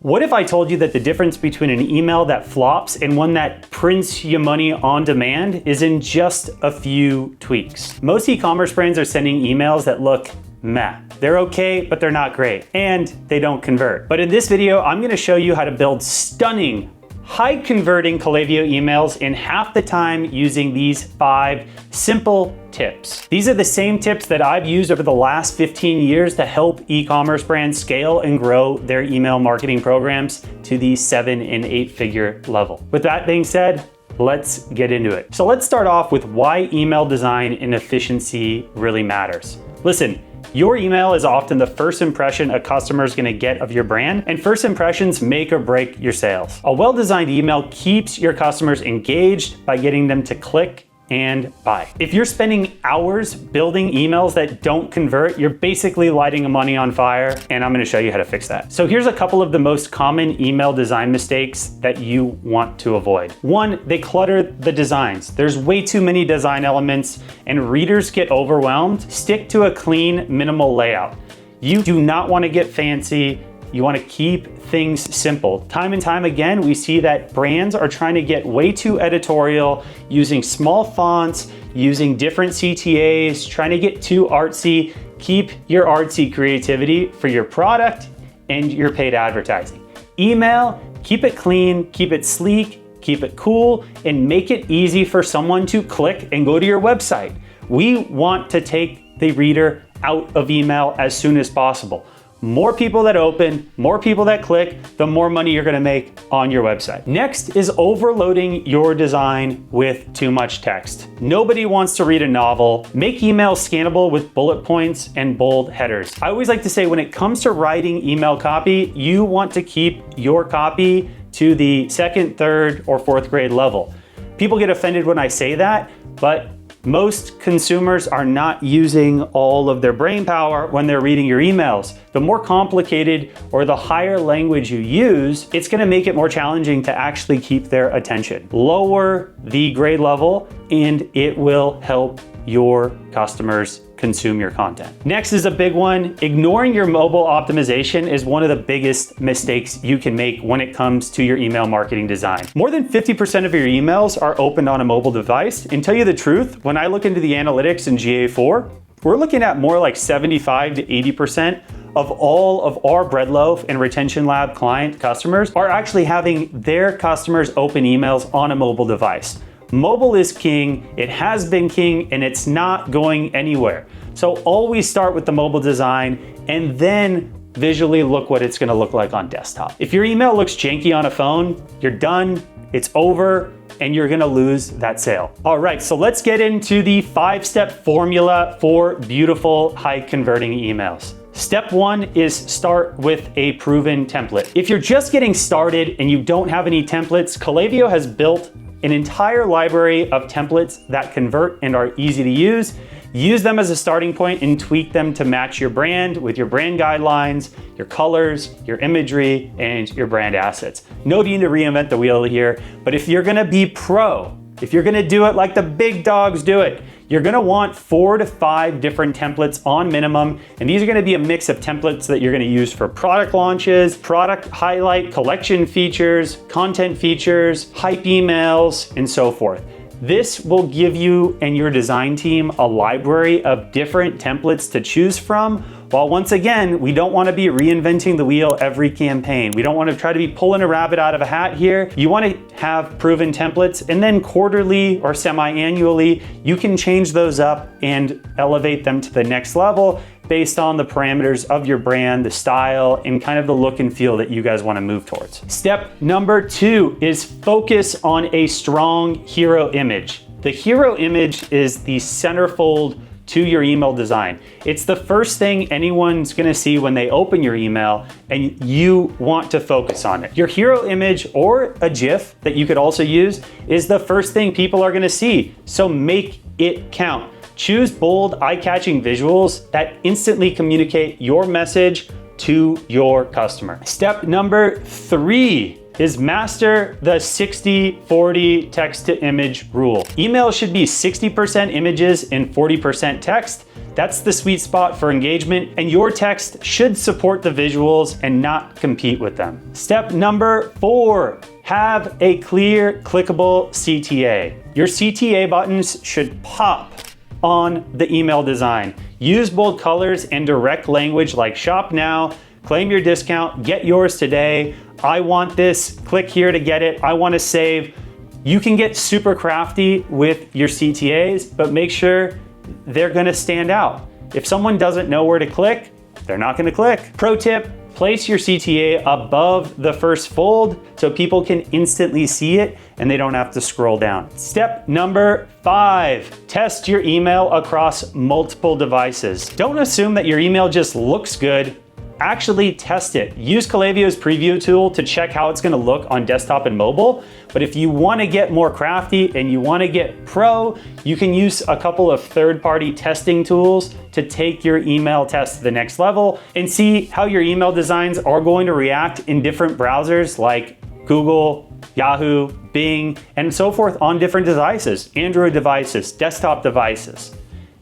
What if I told you that the difference between an email that flops and one that prints you money on demand is in just a few tweaks? Most e-commerce brands are sending emails that look meh. They're okay, but they're not great, and they don't convert. But in this video, I'm gonna show you how to build stunning, high converting Klaviyo emails in half the time using these 5 simple tips. These are the same tips that I've used over the last 15 years to help e-commerce brands scale and grow their email marketing programs to the 7- and 8-figure level. With that being said, let's get into it. So let's start off with why email design and efficiency really matters. Listen, your email is often the first impression a customer is going to get of your brand, and first impressions make or break your sales. A well-designed email keeps your customers engaged by getting them to click and buy. If you're spending hours building emails that don't convert, you're basically lighting a money on fire, and I'm going to show you how to fix that. So here's a couple of the most common email design mistakes that you want to avoid. 1, they clutter the designs. There's way too many design elements and readers get overwhelmed. Stick to a clean, minimal layout. You do not want to get fancy. You want to keep things simple. Time and time again, we see that brands are trying to get way too editorial, using small fonts, using different CTAs, trying to get too artsy. Keep your artsy creativity for your product and your paid advertising. Email, keep it clean, keep it sleek, keep it cool, and make it easy for someone to click and go to your website. We want to take the reader out of email as soon as possible. More people that open, more people that click, the more money you're gonna make on your website. Next is overloading your design with too much text. Nobody wants to read a novel. Make emails scannable with bullet points and bold headers. I always like to say when it comes to writing email copy, you want to keep your copy to the 2nd, 3rd, or 4th grade level. People get offended when I say that, but most consumers are not using all of their brain power when they're reading your emails. The more complicated or the higher language you use, it's gonna make it more challenging to actually keep their attention. Lower the grade level and it will help your customers consume your content. Next is a big one. Ignoring your mobile optimization is one of the biggest mistakes you can make when it comes to your email marketing design. More than 50% of your emails are opened on a mobile device. And tell you the truth, when I look into the analytics in GA4, we're looking at more like 75 to 80% of all of our Breadloaf and Retention Lab client customers are actually having their customers open emails on a mobile device. Mobile is king, it has been king, and it's not going anywhere. So always start with the mobile design and then visually look what it's gonna look like on desktop. If your email looks janky on a phone, you're done, it's over, and you're gonna lose that sale. All right, so let's get into the 5-step formula for beautiful, high converting emails. Step 1 is start with a proven template. If you're just getting started and you don't have any templates, Klaviyo has built an entire library of templates that convert and are easy to use. Use them as a starting point and tweak them to match your brand with your brand guidelines, your colors, your imagery, and your brand assets. No need to reinvent the wheel here, but if you're gonna be pro, if you're gonna do it like the big dogs do it, you're gonna want 4 to 5 different templates on minimum, and these are gonna be a mix of templates that you're gonna use for product launches, product highlight, collection features, content features, hype emails, and so forth. This will give you and your design team a library of different templates to choose from, while once again, we don't wanna be reinventing the wheel every campaign. We don't wanna try to be pulling a rabbit out of a hat here. You wanna have proven templates, and then quarterly or semi-annually, you can change those up and elevate them to the next level based on the parameters of your brand, the style, and kind of the look and feel that you guys wanna move towards. Step number 2 is focus on a strong hero image. The hero image is the centerfold to your email design. It's the first thing anyone's gonna see when they open your email, and you want to focus on it. Your hero image, or a GIF that you could also use, is the first thing people are gonna see, so make it count. Choose bold, eye-catching visuals that instantly communicate your message to your customer. Step number 3 is master the 60-40 text to image rule. Email should be 60% images and 40% text. That's the sweet spot for engagement, and your text should support the visuals and not compete with them. Step number 4, have a clear, clickable CTA. Your CTA buttons should pop on the email design. Use bold colors and direct language like shop now, claim your discount, get yours today, I want this, click here to get it, I want to save. You can get super crafty with your CTAs, but make sure they're gonna stand out. If someone doesn't know where to click, they're not gonna click. Pro tip, place your CTA above the first fold so people can instantly see it and they don't have to scroll down. Step number 5, test your email across multiple devices. Don't assume that your email just looks good. Actually test it. Use Klaviyo's preview tool to check how it's gonna look on desktop and mobile. But if you wanna get more crafty and you wanna get pro, you can use a couple of third-party testing tools to take your email test to the next level and see how your email designs are going to react in different browsers like Google, Yahoo, Bing, and so forth on different devices, Android devices, desktop devices,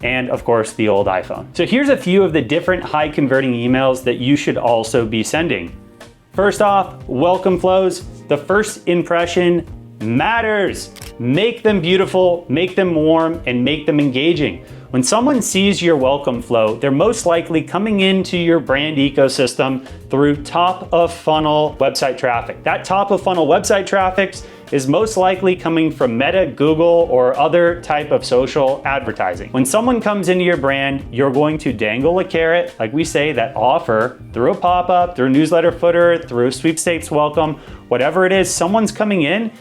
and of course the old iPhone. So here's a few of the different high converting emails that you should also be sending. First off, welcome flows. The first impression matters. Make them beautiful, make them warm, and make them engaging. When someone sees your welcome flow, they're most likely coming into your brand ecosystem through top of funnel website traffic. That top of funnel website traffic is most likely coming from Meta, Google, or other type of social advertising. When someone comes into your brand, you're going to dangle a carrot, like we say, that offer through a pop-up, through a newsletter footer, through a sweepstakes welcome, whatever it is, someone's coming in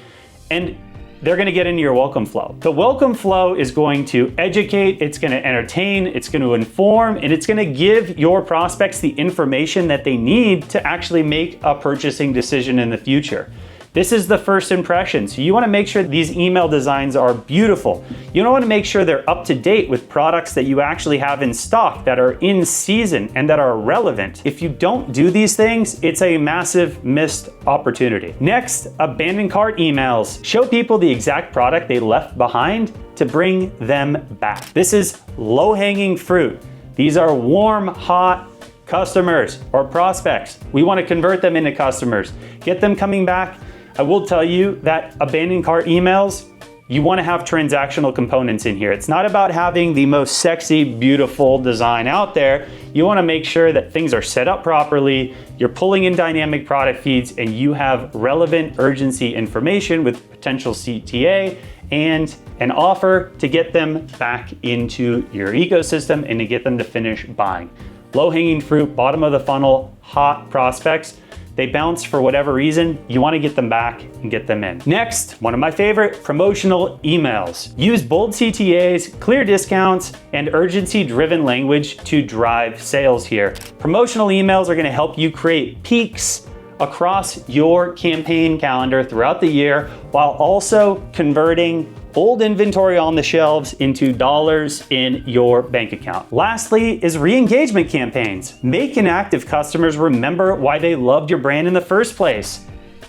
and they're gonna get into your welcome flow. The welcome flow is going to educate, it's gonna entertain, it's gonna inform, and it's gonna give your prospects the information that they need to actually make a purchasing decision in the future. This is the first impression. So you wanna make sure these email designs are beautiful. You don't wanna make sure they're up to date with products that you actually have in stock, that are in season, and that are relevant. If you don't do these things, it's a massive missed opportunity. Next, abandoned cart emails. Show people the exact product they left behind to bring them back. This is low-hanging fruit. These are warm, hot customers or prospects. We wanna convert them into customers, get them coming back. I will tell you that abandoned cart emails, you wanna have transactional components in here. It's not about having the most sexy, beautiful design out there. You wanna make sure that things are set up properly, you're pulling in dynamic product feeds, and you have relevant urgency information with potential CTA and an offer to get them back into your ecosystem and to get them to finish buying. Low-hanging fruit, bottom of the funnel, hot prospects. They bounce for whatever reason, you wanna get them back and get them in. Next, one of my favorite, promotional emails. Use bold CTAs, clear discounts, and urgency-driven language to drive sales here. Promotional emails are gonna help you create peaks across your campaign calendar throughout the year, while also converting old inventory on the shelves into dollars in your bank account. Lastly is re-engagement campaigns. Make inactive customers remember why they loved your brand in the first place.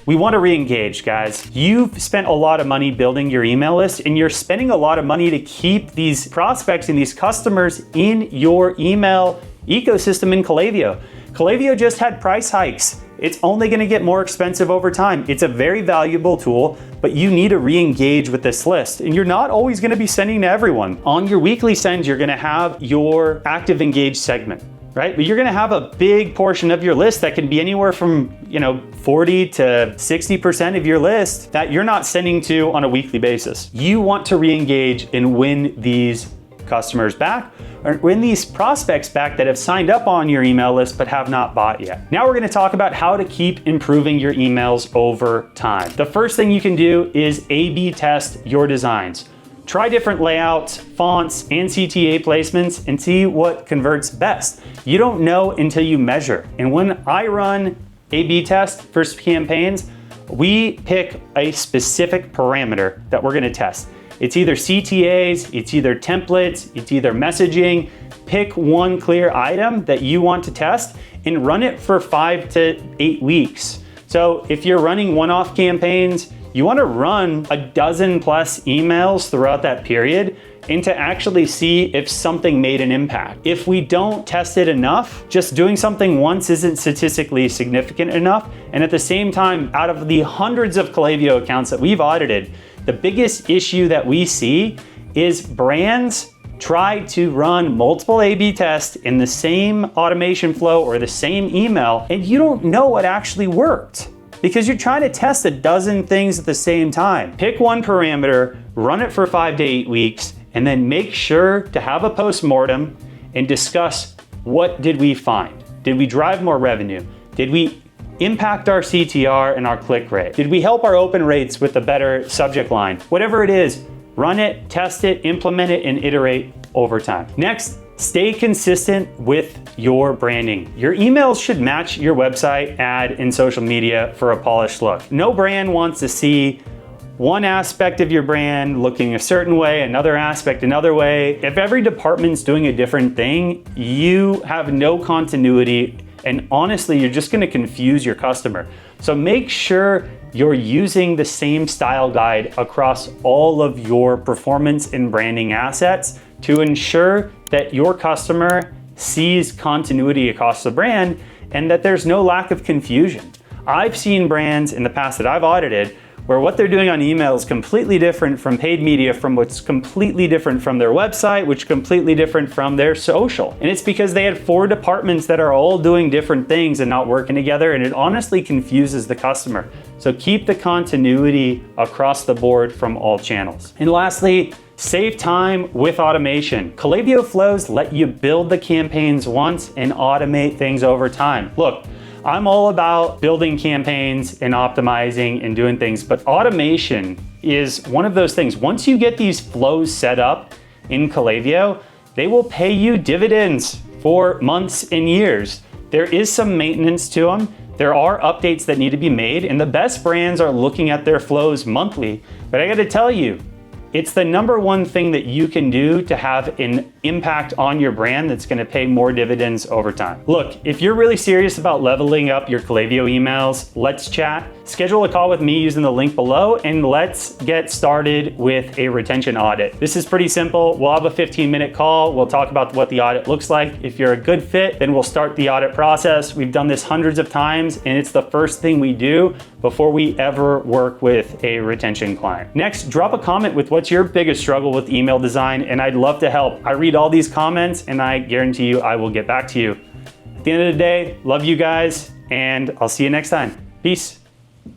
We want to re-engage, guys. You've spent a lot of money building your email list, and you're spending a lot of money to keep these prospects and these customers in your email ecosystem in Klaviyo. Klaviyo just had price hikes. It's only gonna get more expensive over time. It's a very valuable tool, but you need to re-engage with this list. And you're not always gonna be sending to everyone. On your weekly sends, you're gonna have your active engaged segment, right? But you're gonna have a big portion of your list that can be anywhere from 40 to 60% of your list that you're not sending to on a weekly basis. You want to re-engage and win these customers back, or win these prospects back that have signed up on your email list but have not bought yet. Now we're gonna talk about how to keep improving your emails over time. The first thing you can do is A/B test your designs. Try different layouts, fonts, and CTA placements and see what converts best. You don't know until you measure. And when I run A/B tests for campaigns, we pick a specific parameter that we're gonna test. It's either CTAs, it's either templates, it's either messaging. Pick one clear item that you want to test and run it for 5 to 8 weeks. So if you're running one-off campaigns, you want to run a dozen plus emails throughout that period and to actually see if something made an impact. If we don't test it enough, just doing something once isn't statistically significant enough. And at the same time, out of the hundreds of Klaviyo accounts that we've audited, the biggest issue that we see is brands try to run multiple A/B tests in the same automation flow or the same email, and you don't know what actually worked because you're trying to test a dozen things at the same time. Pick one parameter, run it for 5 to 8 weeks, and then make sure to have a post-mortem and discuss, what did we find? Did we drive more revenue? Did we impact our CTR and our click rate? Did we help our open rates with a better subject line? Whatever it is, run it, test it, implement it, and iterate over time. Next, stay consistent with your branding. Your emails should match your website, ad, and social media for a polished look. No brand wants to see one aspect of your brand looking a certain way, another aspect another way. If every department's doing a different thing, you have no continuity, and honestly, you're just gonna confuse your customer. So make sure you're using the same style guide across all of your performance and branding assets to ensure that your customer sees continuity across the brand and that there's no lack of confusion. I've seen brands in the past that I've audited where what they're doing on email is completely different from paid media, from what's completely different from their website, which is completely different from their social. And it's because they had 4 departments that are all doing different things and not working together, and it honestly confuses the customer. So keep the continuity across the board from all channels. And lastly, save time with automation. Klaviyo flows let you build the campaigns once and automate things over time. Look, I'm all about building campaigns and optimizing and doing things, but automation is one of those things. Once you get these flows set up in Klaviyo, they will pay you dividends for months and years. There is some maintenance to them. There are updates that need to be made, and the best brands are looking at their flows monthly. But I gotta tell you, it's the #1 thing that you can do to have an impact on your brand that's gonna pay more dividends over time. Look, if you're really serious about leveling up your Klaviyo emails, let's chat. Schedule a call with me using the link below, and let's get started with a retention audit. This is pretty simple. We'll have a 15-minute call. We'll talk about what the audit looks like. If you're a good fit, then we'll start the audit process. We've done this hundreds of times, and it's the first thing we do before we ever work with a retention client. Next, drop a comment with what's your biggest struggle with email design, and I'd love to help. I read all these comments, and I guarantee you I will get back to you. At the end of the day, love you guys, and I'll see you next time. Peace.